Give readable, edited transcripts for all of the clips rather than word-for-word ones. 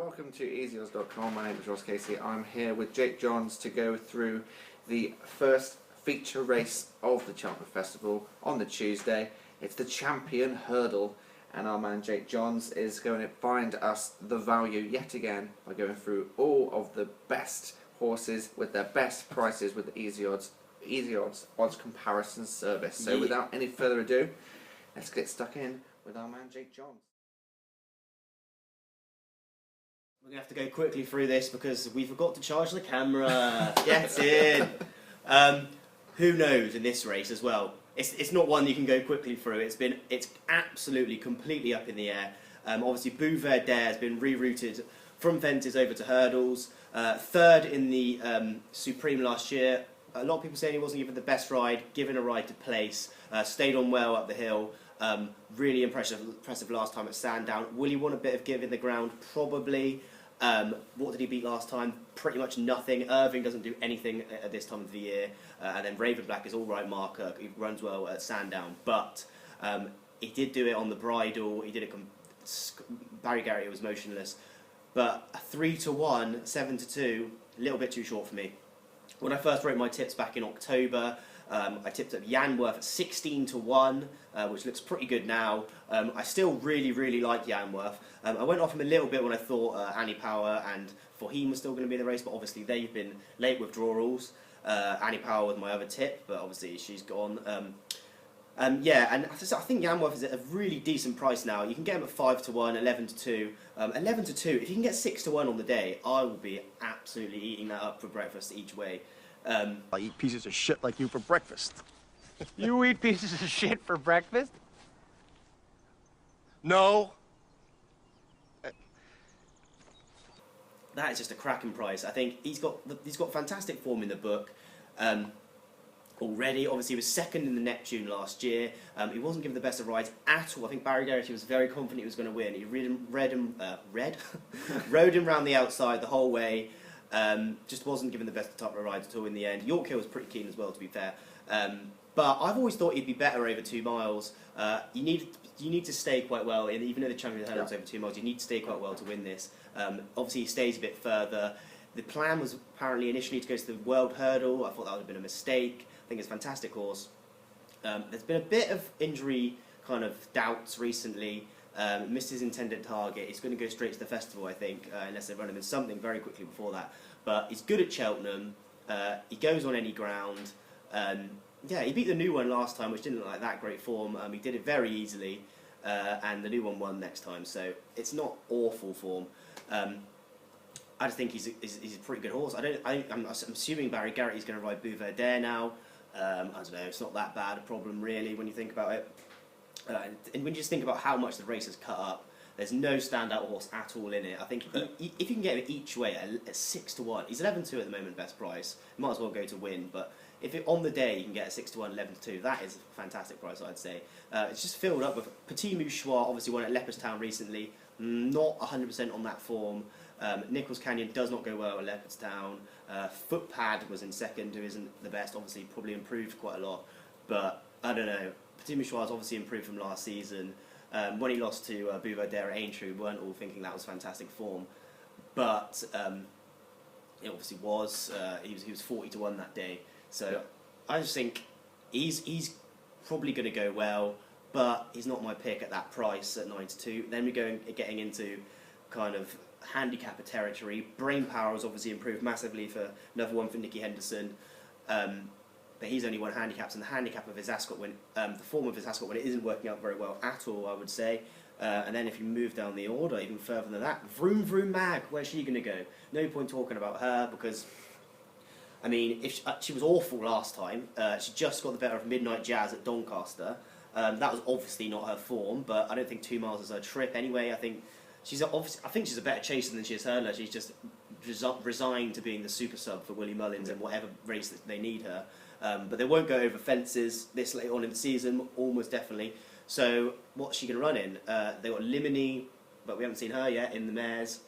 Welcome to easyodds.com. My name is Ross Casey. I'm here with Jake Johns to go through the first feature race of the Cheltenham Festival on the Tuesday. It's the Champion Hurdle, and our man Jake Johns is going to find us the value yet again by going through all of the best horses with their best prices with the Easy Odds odds comparison service. So without any further ado, let's get stuck in with our man Jake Johns. We're going to have to go quickly through this because we forgot to charge the camera. Get in! Who knows in this race as well? It's not one you can go quickly through. It's absolutely completely up in the air. Obviously, Bouvert has been rerouted from fences over to hurdles. Third in the Supreme last year. A lot of people saying he wasn't given the best ride, given a ride to place. Stayed on well up the hill. Really impressive last time at Sandown. Will he want a bit of give in the ground? Probably. What did he beat last time? Pretty much nothing. Irving doesn't do anything at this time of the year. And then Raven Black is all right marker. He runs well at Sandown. But he did do it on the bridle. He did it. Barry Garrett was motionless. But a 3-1, 7-2, a little bit too short for me. When I first wrote my tips back in October, I tipped up Yanworth at 16-1, which looks pretty good now. I still really like Yanworth. I went off him a little bit when I thought Annie Power and Fahim was still going to be in the race, but obviously they've been late withdrawals. Annie Power was my other tip, but obviously she's gone. Yeah, and I think Yanworth is at a really decent price now. You can get him at 5-1, 11-2. 11-2, if you can get 6-1 on the day, I will be absolutely eating that up for breakfast each way. I eat pieces of shit like you for breakfast. You eat pieces of shit for breakfast? No. That is just a cracking price. I think he's got fantastic form in the book already. Obviously, he was second in the Neptune last year. He wasn't given the best of rides at all. I think Barry Garrett was very confident he was going to win. He rode him round the outside the whole way. Just wasn't given the best type of rides at all in the end. York Hill was pretty keen as well, to be fair. But I've always thought he'd be better over 2 miles. You need to stay quite well, and even though the Champion Hurdle is over 2 miles, you need to stay quite well to win this. Obviously, he stays a bit further. The plan was apparently initially to go to the World Hurdle. I thought that would have been a mistake. I think it's a fantastic horse. There's been a bit of injury kind of doubts recently. Missed his intended target. He's going to go straight to the festival, I think, unless they run him in something very quickly before that. But he's good at Cheltenham. He goes on any ground. Yeah, he beat the new one last time, which didn't look like that great form. He did it very easily, and the new one won next time. So it's not awful form. I just think he's a pretty good horse. I'm assuming Barry Garrett is going to ride Bouvert now. I don't know. It's not that bad a problem really when you think about it. And when you just think about how much the race has cut up, there's no standout horse at all in it. I think if you can get him each way at 6-1, he's 11-2 at the moment, best price. You might as well go to win. But if on the day you can get a 6-1, 11-2, that is a fantastic price, I'd say. It's just filled up with Petit Mouchoir, obviously won at Leopardstown recently. Not 100% on that form. Nichols Canyon does not go well at Leopardstown. Footpad was in second, who isn't the best. Obviously, probably improved quite a lot. But I don't know. Petit Mouchoir has obviously improved from last season. When he lost to Bouvert at Aintree, we weren't all thinking that was fantastic form. But it obviously was. He was 40-1 that day. So I just think he's probably going to go well, but he's not my pick at that price at 9-2. Then we're getting into kind of handicapper territory. Brain power has obviously improved massively for another one for Nicky Henderson. But he's only won handicaps, and the handicap of his Ascot win, the form of his Ascot win, it isn't working out very well at all, I would say. And then if you move down the order, even further than that, Vroom Vroom Mag, where's she going to go? No point talking about her because, I mean, if she was awful last time. She just got the better of Midnight Jazz at Doncaster. That was obviously not her form, but I don't think 2 miles is her trip anyway. I think she's a better chaser than she is hurdler. She's just resigned to being the super sub for Willie Mullins in whatever race that they need her. But they won't go over fences this late on in the season, almost definitely. So what's she going to run in? They got Limini, but we haven't seen her yet in the mares,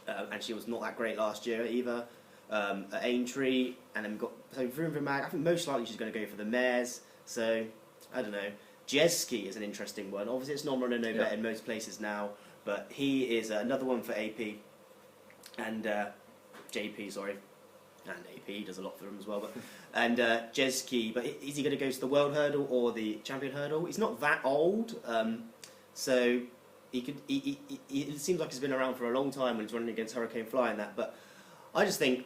and she was not that great last year either. At Aintree, and then we've got Vroom Vroom Mag. I think most likely she's going to go for the mares. So I don't know. Jeski is an interesting one. Obviously, it's non-runner no bet in most places now, but he is another one for AP. and JP, sorry, and AP does a lot for him as well. But and Jeski, but is he going to go to the World Hurdle or the Champion Hurdle? He's not that old, so he could. It seems like he's been around for a long time when he's running against Hurricane Fly and that. But I just think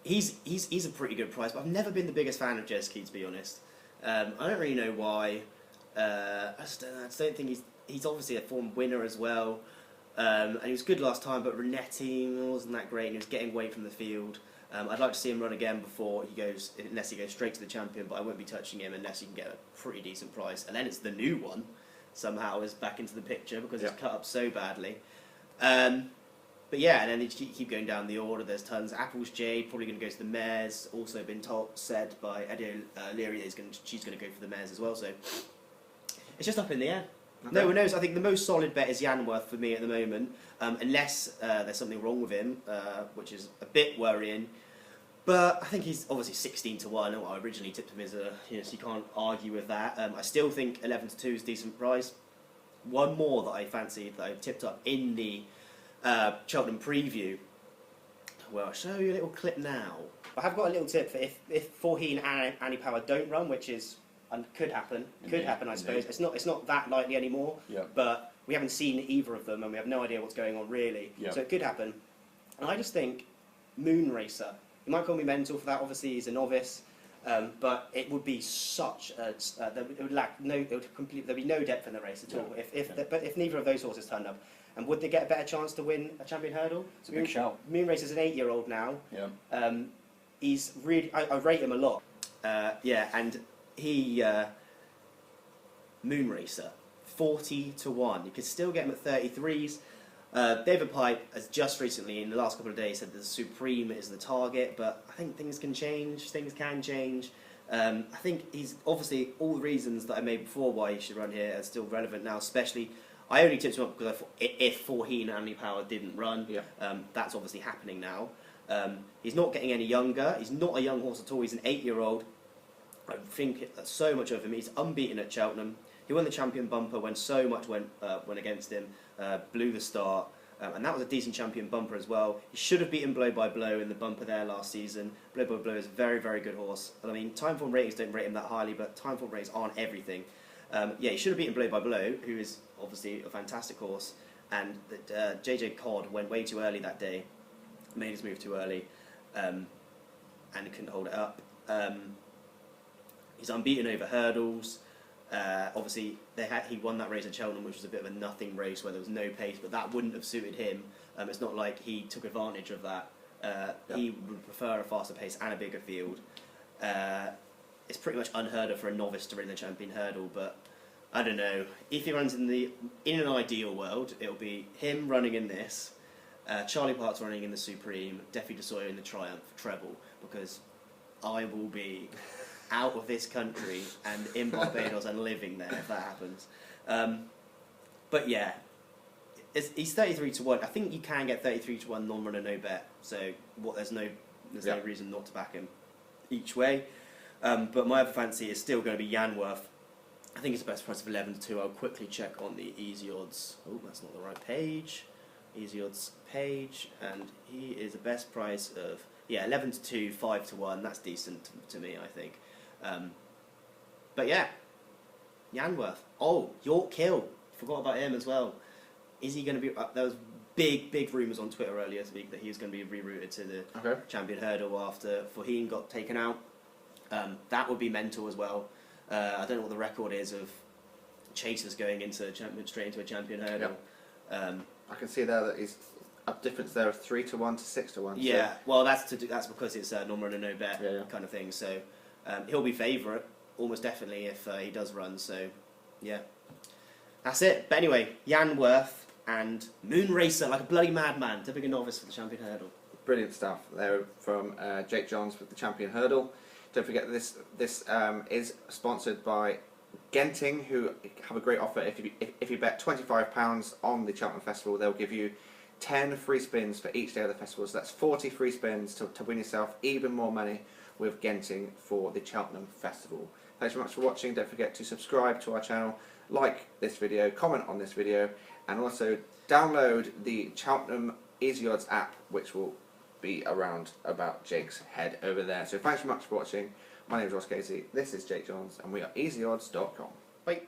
he's a pretty good price. But I've never been the biggest fan of Jeski, to be honest. I don't really know why. I just don't think he's obviously a former winner as well. And he was good last time, but Renetti wasn't that great, and he was getting away from the field. I'd like to see him run again before he goes, unless he goes straight to the champion, but I won't be touching him unless you can get a pretty decent price. And then it's the new one, somehow, is back into the picture because it's cut up so badly. But yeah, and then they keep going down the order. There's tons. Apples Jade, probably going to go to the mares. Also been said by Eddie Leary that she's going to go for the mares as well. So it's just up in the air. Okay. No one knows. I think the most solid bet is Yanworth for me at the moment, unless there's something wrong with him, which is a bit worrying. But I think he's obviously 16 to 1. I originally tipped him as so you can't argue with that. I still think 11 to 2 is a decent price. One more that I fancied that I tipped up in the Cheltenham preview. Well, I'll show you a little clip now. I have got a little tip for if Forheen and Annie Power don't run, which is. And could happen. Could happen, I suppose. It's not that likely anymore. Yeah. But we haven't seen either of them, and we have no idea what's going on really. Yeah. So it could happen. And I just think Moon Racer. You might call me mental for that. Obviously, he's a novice, but it would be such a. It would lack no. It would complete. There'd be no depth in the race at all. If neither of those horses turned up, and would they get a better chance to win a Champion Hurdle? It's a big shout. Moon Racer's an 8-year-old now. Yeah. He's really. I rate him a lot. And. He Moon Racer 40 to 1. You could still get him at 33s. David Pipe has just recently, in the last couple of days, said that the Supreme is the target, but I think things can change. I think he's obviously all the reasons that I made before why he should run here are still relevant now. Especially, I only tipped him up because I thought if Forheen and Annie Power didn't run, that's obviously happening now. He's not getting any younger. He's not a young horse at all. He's an 8-year-old. I think so much of him. He's unbeaten at Cheltenham. He won the champion bumper when so much went against him, blew the start, and that was a decent champion bumper as well. He should have beaten Blow by Blow in the bumper there last season. Blow by Blow is a very, very good horse. I mean, Timeform ratings don't rate him that highly, but Timeform ratings aren't everything. He should have beaten Blow by Blow, who is obviously a fantastic horse, and JJ Codd went way too early that day, made his move too early, and he couldn't hold it up. He's unbeaten over hurdles. Obviously, he won that race at Cheltenham, which was a bit of a nothing race where there was no pace, but that wouldn't have suited him. It's not like he took advantage of that. He would prefer a faster pace and a bigger field. It's pretty much unheard of for a novice to run the Champion Hurdle, but I don't know. If he runs in an ideal world, it'll be him running in this, Charlie Parkes running in the Supreme, Defi DeSoya in the Triumph Treble, because I will be out of this country and in Barbados and living there if that happens. But yeah, he's 33 to 1. I think you can get 33 to 1 non-runner no bet. So there's no reason not to back him each way. But my other fancy is still going to be Yanworth. I think it's the best price of 11 to 2. I'll quickly check on the Easy Odds. Oh, that's not the right page. Easy Odds page, and he is the best price of 11 to 2, 5 to 1. That's decent to me, I think. But yeah, Yanworth. Oh, York Hill. Forgot about him as well. Is he going to be? There was big rumours on Twitter earlier this week that he was going to be rerouted to the Champion Hurdle after Forheen got taken out. That would be mental as well. I don't know what the record is of chasers going into straight into a Champion Hurdle. Yep. I can see there that he's a difference there of 3 to 1 to 6 to 1. Yeah, so. Well, that's because it's non-runner no bet kind of thing. So. He'll be favourite, almost definitely, if he does run, so, yeah. That's it. But anyway, Yanworth and Moon Racer, like a bloody madman, tipping a novice for the Champion Hurdle. Brilliant stuff there from Jake Johns with the Champion Hurdle. Don't forget this is sponsored by Genting, who have a great offer. If you bet £25 on the Cheltenham Festival, they'll give you 10 free spins for each day of the festival. So that's 40 free spins to win yourself even more money with Genting for the Cheltenham Festival. Thanks very much for watching. Don't forget to subscribe to our channel, like this video, comment on this video, and also download the Cheltenham Easy Odds app, which will be around about Jake's head over there. So thanks so much for watching. My name is Ross Casey, this is Jake Johns, and we are easyodds.com. Bye.